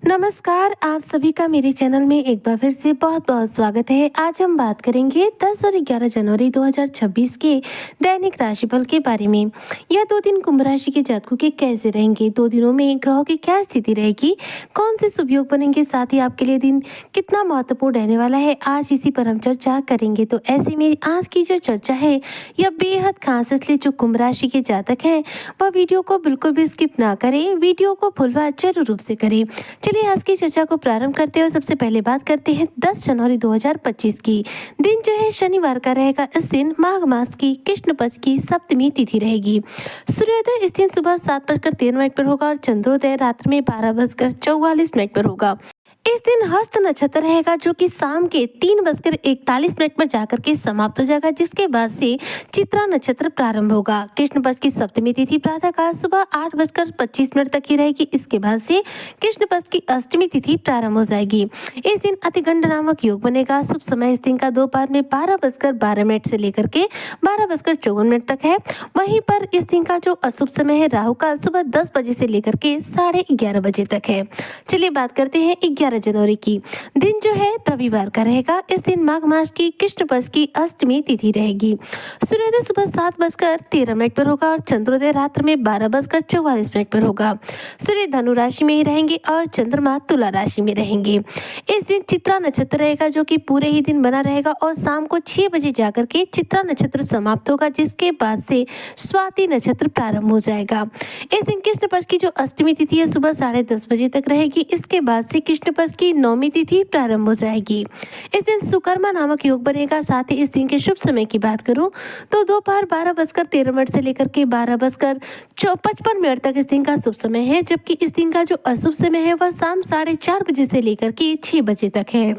नमस्कार, आप सभी का मेरे चैनल में एक बार फिर से बहुत-बहुत स्वागत है। आज हम बात करेंगे 10 और 11 जनवरी 2026 के दैनिक राशिफल के बारे में। यह 2 दिन कुंभ राशि के जातकों के कैसे रहेंगे, 2 दिनों में ग्रहों की क्या स्थिति रहेगी, कौन से शुभ योग बनेंगे, साथ ही आपके लिए दिन कितना महत्वपूर्ण रहने वाला है, आज इसी पर हम चर्चा करेंगे। तो ऐसे में आज की जो चर्चा है यह बेहद खास है, इसलिए जो कुंभ राशि के जातक हैं वह वीडियो को बिल्कुल भी स्किप ना करें, वीडियो को फुलवा जरूर रूप से करें। चलिए आज की चर्चा को प्रारंभ करते हैं और सबसे पहले बात करते हैं 10 जनवरी 2025 की। दिन जो है शनिवार का रहेगा। इस दिन माघ मास की कृष्ण पक्ष की सप्तमी तिथि रहेगी। सूर्योदय इस दिन सुबह 7:13 पर होगा और चंद्रोदय रात्रि में 12:44 पर होगा। इस दिन हस्त नक्षत्र रहेगा जो कि शाम के 3:41 पर जाकर के समाप्त हो जाएगा, जिसके बाद से चित्रा नक्षत्र प्रारंभ होगा। कृष्ण पक्ष की सप्तमी तिथि प्रातःकाल सुबह 8:25 तक ही रहेगी। इसके बाद से कृष्ण पक्ष की अष्टमी तिथि प्रारंभ हो जाएगी। इस दिन अतिगंड नामक योग बनेगा। शुभ समय इस दिन का दोपहर में 12:12 से लेकर के 12:54 तक है। वहीं पर इस दिन का जो अशुभ समय है राहु काल सुबह 10 बजे से लेकर के 11:30 बजे तक है। चलिए बात करते हैं 11 जनवरी की। दिन जो है रविवार का रहेगा। इस दिन माघ मास की कृष्ण पक्ष की अष्टमी तिथि रहेगी। सूर्योदय सुबह 7:13 पर होगा और चंद्रोदय रात्रि में 12:44 पर होगा। सूर्य धनु राशि में ही रहेंगे और चंद्रमा तुला राशि में रहेंगे। इस दिन चित्रा नक्षत्र रहेगा जो कि पूरे ही दिन बना रहेगा और शाम को 6 बजे जाकर के चित्रा नक्षत्र समाप्त होगा, जिसके बाद से स्वाति नक्षत्र प्रारंभ हो जाएगा। इस दिन कृष्ण पक्ष की जो अष्टमी तिथि है सुबह 10:30 बजे तक रहेगी। इसके बाद से कृष्ण पक्ष की नौमी तिथि प्रारंभ हो जाएगी। इस दिन सुकर्मा नामक योग बनेगा। साथ ही इस दिन के शुभ समय की बात करूं तो दोपहर 12:13 से लेकर के 12:55 तक इस दिन का शुभ समय है, जबकि इस दिन का जो अशुभ समय है वह शाम 4:30 बजे से लेकर के 6 बजे तक है।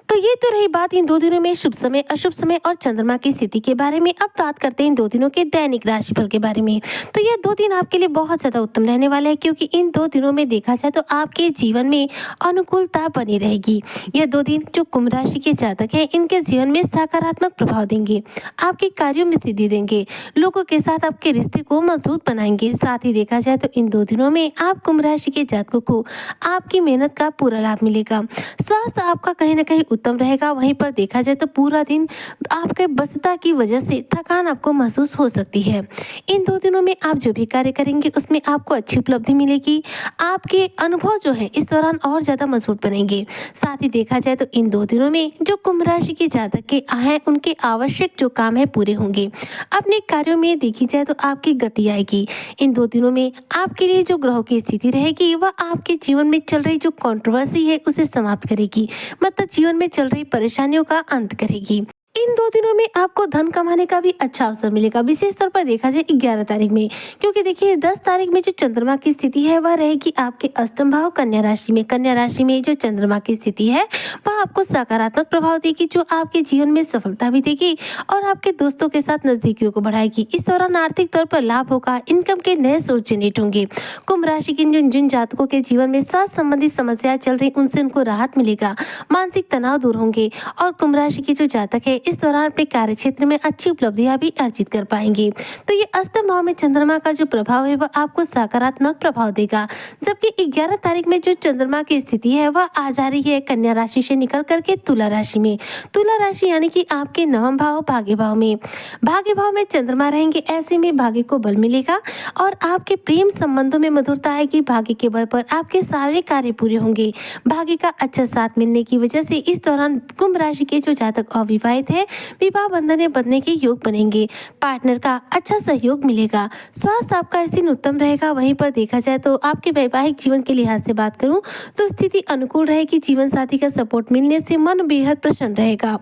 तो ये तो रही बात इन 2 दिनों में शुभ समय, अशुभ समय और चंद्रमा की स्थिति के बारे में। अब बात करते हैं इन 2 दिनों के दैनिक राशिफल के बारे में। तो ये 2 दिन आपके लिए बहुत ज्यादा उत्तम रहने वाले हैं, क्योंकि इन 2 दिनों में देखा जाए तो आपके जीवन में अनुकूलता बनी रहेगी। यह 2 दिन जो कुंभ राशि के जातक हैं इनके जीवन में सकारात्मक प्रभाव देंगे, आपके कार्यों में सिद्धि देंगे, लोगों के साथ आपके रिश्ते को मजबूत बनाएंगे। साथ ही देखा जाए तो इन 2 दिनों में आप कुंभ राशि के जातकों को आपकी मेहनत का पूरा लाभ मिलेगा। स्वास्थ्य आपका कहीं ना कहीं उत्तम रहेगा। वहीं पर देखा जाए तो पूरा दिन आपके व्यस्तता की वजह से थकान आपको महसूस हो सकती है। इन 2 दिनों में आप जो भी कार्य करेंगे उसमें आपको अच्छी उपलब्धि मिलेगी। आपके अनुभव जो है इस दौरान और ज्यादा मजबूत बनेंगे। साथ ही देखा जाए तो इन 2 दिनों में जो कुंभ राशि के जातक के हैं उनके आवश्यक जो काम है पूरे होंगे। अपने कार्यों में देखी जाए तो आपकी गति आएगी। इन 2 दिनों में आपके लिए जो ग्रहों की स्थिति रहेगी वह आपके जीवन में चल रही जो कंट्रोवर्सी है उसे समाप्त करेगी, मतलब जीवन में चल रही परेशानियों का अंत करेगी। इन 2 दिनों में आपको धन कमाने का भी अच्छा अवसर मिलेगा, विशेष तौर पर देखा जाए 11 तारीख में, क्योंकि देखिए 10 तारीख में जो चंद्रमा की स्थिति है वह रहेगी आपके अष्टम भाव कन्या राशि में। कन्या राशि में जो चंद्रमा की स्थिति है वह आपको सकारात्मक प्रभाव देगी, जो आपके जीवन में सफलता भी देगी और आपके दोस्तों के साथ नजदीकियों को बढ़ाएगी। इस दौरान आर्थिक तौर पर लाभ होगा, इनकम के नए सोर्स जनरेट होंगे। कुंभ राशि के जिन जातकों के जीवन में स्वास्थ्य संबंधी समस्याएं चल रही उनसे उनको राहत मिलेगा, मानसिक तनाव दूर होंगे और कुंभ राशि के जो जातक है इस दौरान अपने कार्य क्षेत्र में अच्छी उपलब्धियां भी अर्जित कर पाएंगे। तो ये अष्टम भाव में चंद्रमा का जो प्रभाव है वह आपको सकारात्मक प्रभाव देगा, जबकि 11 तारीख में जो चंद्रमा की स्थिति है वह आ जा रही है कन्या राशि से निकल करके तुला राशि में। तुला राशि यानी कि आपके नवम भाव भाग्य भाव में, भाग्य भाव में चंद्रमा रहेंगे। ऐसे में भाग्य को बल मिलेगा और आपके प्रेम संबंधों में मधुरता आएगी। भाग्य के बल पर आपके सारे कार्य पूरे होंगे। भाग्य का अच्छा साथ मिलने की वजह से इस दौरान कुंभ राशि के जो जातक अविवाहित है विवाह बंधन बनने के योग बनेंगे। पार्टनर का अच्छा सहयोग मिलेगा। स्वास्थ्य आपका इस दिन उत्तम रहेगा। वहीं पर देखा जाए तो आपके वैवाहिक जीवन के लिहाज से बात करूं तो स्थिति अनुकूल रहेगी। जीवन साथी का सपोर्ट मिलने से मन बेहद प्रसन्न रहेगा।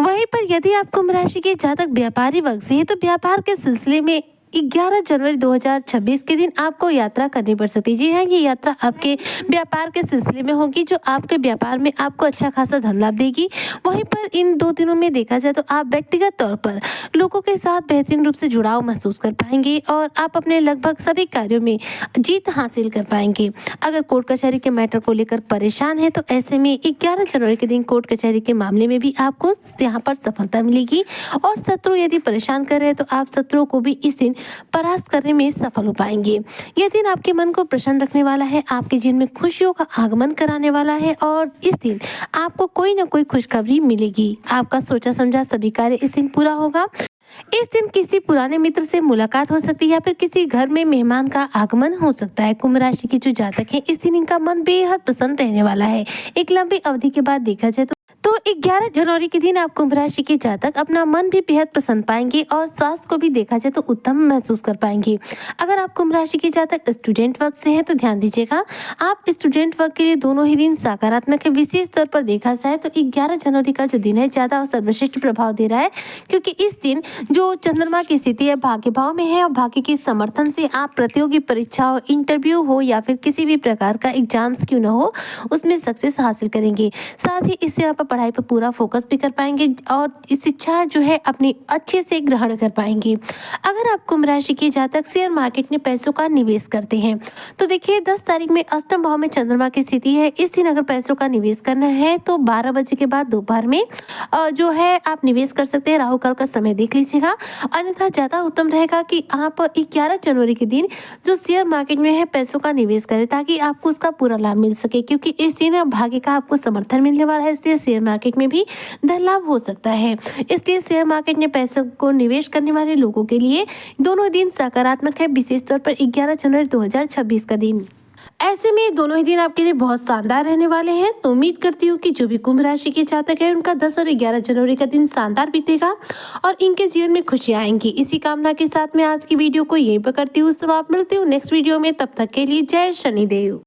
वहीं पर यदि आप कुंभ राशि के जातक व्यापारी वर्ग से है तो व्यापार के सिलसिले में 11 जनवरी 2026 के दिन आपको यात्रा करनी पड़ सकती है। जी हाँ, ये यात्रा आपके व्यापार के सिलसिले में होगी, जो आपके व्यापार में आपको अच्छा खासा धन लाभ देगी। वहीं पर इन 2 दिनों में देखा जाए तो आप व्यक्तिगत तौर पर लोगों के साथ बेहतरीन रूप से जुड़ाव महसूस कर पाएंगे और आप अपने लगभग सभी कार्यों में जीत हासिल कर पाएंगे। अगर कोर्ट कचहरी के मैटर को लेकर परेशान है तो ऐसे में 11 जनवरी के दिन कोर्ट कचहरी के मामले में भी आपको यहाँ पर सफलता मिलेगी। और शत्रु यदि परेशान कर रहे हैं तो आप शत्रुओं को भी इस दिन परास्त करने में सफल हो पाएंगे। यह दिन आपके मन को प्रसन्न रखने वाला है, आपके जीवन में खुशियों का आगमन कराने वाला है और इस दिन आपको कोई ना कोई खुशखबरी मिलेगी। आपका सोचा समझा सभी कार्य इस दिन पूरा होगा। इस दिन किसी पुराने मित्र से मुलाकात हो सकती है या फिर किसी घर में मेहमान का आगमन हो सकता है। कुंभ राशि के जो जातक हैं, इस दिन इनका मन बेहद प्रसन्न रहने वाला है। एक लंबी अवधि के बाद देखा जाए तो 11 जनवरी के दिन आप कुंभ राशि के जातक अपना मन भी बेहद पसंद पाएंगे और स्वास्थ्य को भी देखा जाए तो उत्तम महसूस कर पाएंगे। अगर आप कुंभ राशि के जातक स्टूडेंट वर्ग से हैं तो ध्यान दीजिएगा, आप स्टूडेंट वर्ग के लिए दोनों ही दिन सकारात्मक है। विशेष तौर पर देखा जाए तो 11 जनवरी का जो दिन है ज्यादा और सर्वश्रेष्ठ प्रभाव दे रहा है, क्योंकि इस दिन जो चंद्रमा की स्थिति है भाग्य भाव में है और भाग्य के समर्थन से आप प्रतियोगी परीक्षाओं, इंटरव्यू हो या फिर किसी भी प्रकार का एग्जाम्स क्यों ना हो, उसमें सक्सेस हासिल करेंगे। साथ ही इससे आप पढ़ाई पर पूरा फोकस भी कर पाएंगे और शिक्षा जो है अपनी अच्छे से ग्रहण कर पाएंगे। अगर आप कुंभ राशि के जातक शेयर मार्केट में पैसों का निवेश करते हैं तो देखिए 10 तारीख में अष्टम भाव में चंद्रमा की स्थिति है। इस दिन अगर पैसों का निवेश करना है तो 12 बजे के बाद दोपहर में जो है आप निवेश कर सकते हैं। राहु काल का समय देख लीजिएगा, अन्यथा ज्यादा उत्तम रहेगा कि आप 11 जनवरी के दिन जो शेयर मार्केट में है पैसों का निवेश करें ताकि आपको उसका पूरा लाभ मिल सके, क्योंकि इस दिन भाग्य का आपको समर्थन मिलने वाला है। इसलिए शेयर मार्केट में भी धन लाभ हो सकता है। इसलिए शेयर मार्केट में पैसों को निवेश करने वाले लोगों के लिए दोनों दिन सकारात्मक है, विशेष तौर पर 11 जनवरी 2026 का दिन। ऐसे में दोनों ही दिन आपके लिए बहुत शानदार रहने वाले हैं। तो उम्मीद करती हूँ कि जो भी कुंभ राशि के जातक है उनका 10 और 11 जनवरी का दिन शानदार बीतेगा और इनके जीवन में खुशियां आएंगी। इसी कामना के साथ मैं आज की वीडियो को यहीं पर करती हूँ। सब आप मिलते हूँ नेक्स्ट वीडियो में, तब तक के लिए जय शनिदेव।